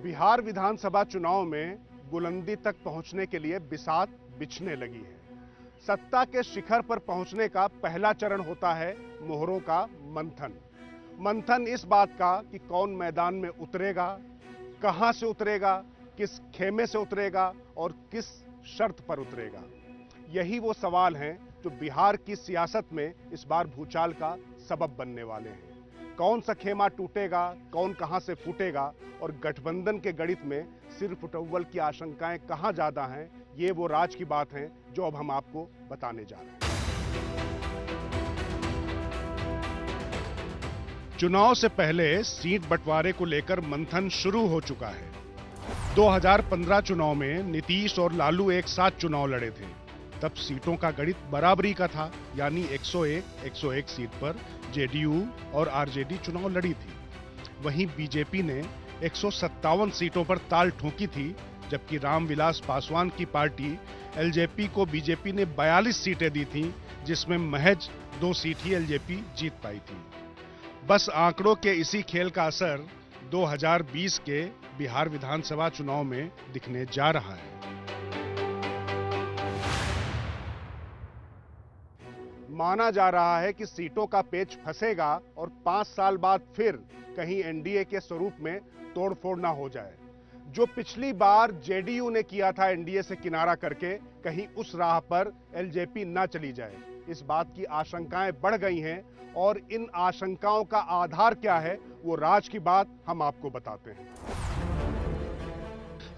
बिहार विधानसभा चुनाव में बुलंदी तक पहुंचने के लिए बिसात बिछने लगी है। सत्ता के शिखर पर पहुंचने का पहला चरण होता है मोहरों का मंथन। मंथन इस बात का कि कौन मैदान में उतरेगा, कहां से उतरेगा, किस खेमे से उतरेगा और किस शर्त पर उतरेगा। यही वो सवाल हैं जो बिहार की सियासत में इस बार भूचाल का सबब बनने वाले हैं। कौन सा खेमा टूटेगा, कौन कहां से फूटेगा और गठबंधन के गणित में सिर फुटव्वल की आशंकाएं कहां ज्यादा हैं, ये वो राज की बात है जो अब हम आपको बताने जा रहे हैं। चुनाव से पहले सीट बंटवारे को लेकर मंथन शुरू हो चुका है। 2015 चुनाव में नीतीश और लालू एक साथ चुनाव लड़े थे। तब सीटों का गणित बराबरी का था, यानी 101 सीट पर जेडीयू और आरजेडी चुनाव लड़ी थी। वहीं बीजेपी ने 157 सीटों पर ताल ठोकी थी, जबकि रामविलास पासवान की पार्टी एलजेपी को बीजेपी ने 42 सीटें दी थीं, जिसमें महज 2 सीट ही एलजेपी जीत पाई थी। बस आंकड़ों के इसी खेल का असर 2020 के बिहार विधानसभा चुनाव में दिखने जा रहा है। माना जा रहा है कि सीटों का पेच फंसेगा और 5 साल बाद फिर कहीं एनडीए के स्वरूप में तोड़फोड़ ना हो जाए। जो पिछली बार जेडीयू ने किया था एनडीए से किनारा करके, कहीं उस राह पर एलजेपी ना चली जाए। इस बात की आशंकाएं बढ़ गई हैं और इन आशंकाओं का आधार क्या है, वो राज की बात हम आपको बताते हैं।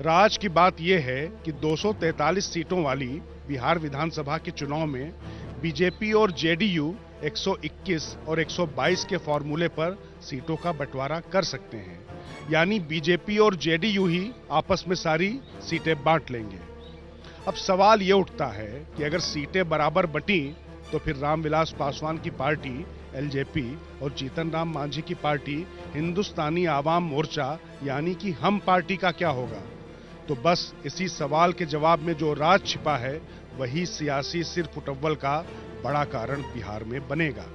राज की बात यह है कि 243 सीटों वाली बिहार विधानसभा के चुनाव में बीजेपी और जेडीयू 121 और 122 के फॉर्मूले पर सीटों का बंटवारा कर सकते हैं, यानी बीजेपी और जेडीयू ही आपस में सारी सीटें बांट लेंगे। अब सवाल ये उठता है कि अगर सीटें बराबर बंटी तो फिर रामविलास पासवान की पार्टी एलजेपी और जीतन राम मांझी की पार्टी हिंदुस्तानी आवाम मोर्चा यानी कि हम पार्टी का क्या होगा? तो बस इसी सवाल के जवाब में जो राज छिपा है, वही सियासी सिर फुटव्वल का बड़ा कारण बिहार में बनेगा।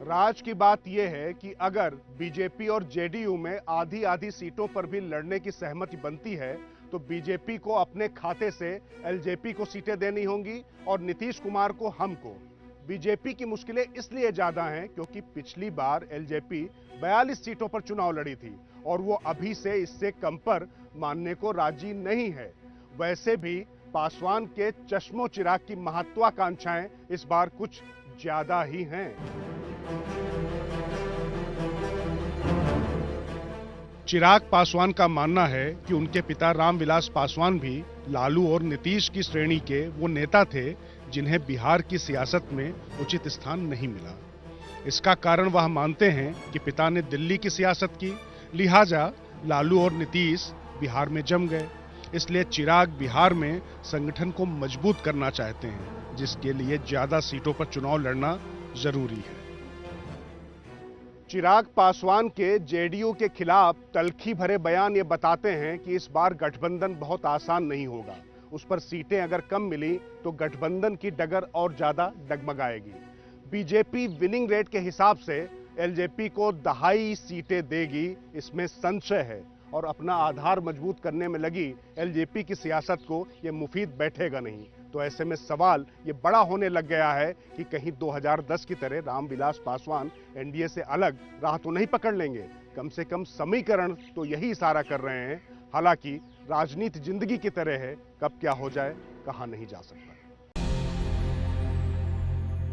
राज की बात यह है कि अगर बीजेपी और जेडीयू में आधी आधी सीटों पर भी लड़ने की सहमति बनती है, तो बीजेपी को अपने खाते से एलजेपी को सीटें देनी होंगी और नीतीश कुमार को हमको। बीजेपी की मुश्किलें इसलिए ज्यादा हैं क्योंकि पिछली बार एलजेपी 42 सीटों पर चुनाव लड़ी थी और वो अभी से इससे कम पर मानने को राजी नहीं है। वैसे भी पासवान के चश्मो चिराग की महत्वाकांक्षाएं इस बार कुछ ज्यादा ही हैं। चिराग पासवान का मानना है कि उनके पिता रामविलास पासवान भी लालू और नीतीश की श्रेणी के वो नेता थे जिन्हें बिहार की सियासत में उचित स्थान नहीं मिला। इसका कारण वह मानते हैं कि पिता ने दिल्ली की सियासत की, लिहाजा लालू और नीतीश बिहार में जम गए। इसलिए चिराग बिहार में संगठन को मजबूत करना चाहते हैं, जिसके लिए ज्यादा सीटों पर चुनाव लड़ना जरूरी है। चिराग पासवान के जेडीयू के खिलाफ तल्खी भरे बयान ये बताते हैं कि इस बार गठबंधन बहुत आसान नहीं होगा। उस पर सीटें अगर कम मिली तो गठबंधन की डगर और ज्यादा डगमगाएगी। बीजेपी विनिंग रेट के हिसाब से एलजेपी को 2.5 सीटें देगी, इसमें संशय है, और अपना आधार मजबूत करने में लगी एलजेपी की सियासत को यह मुफीद बैठेगा नहीं। तो ऐसे में सवाल ये बड़ा होने लग गया है कि कहीं 2010 की तरह रामविलास पासवान एनडीए से अलग राह तो नहीं पकड़ लेंगे। कम से कम समीकरण तो यही इशारा कर रहे हैं। हालांकि राजनीति जिंदगी की तरह है, कब क्या हो जाए कहा नहीं जा सकता।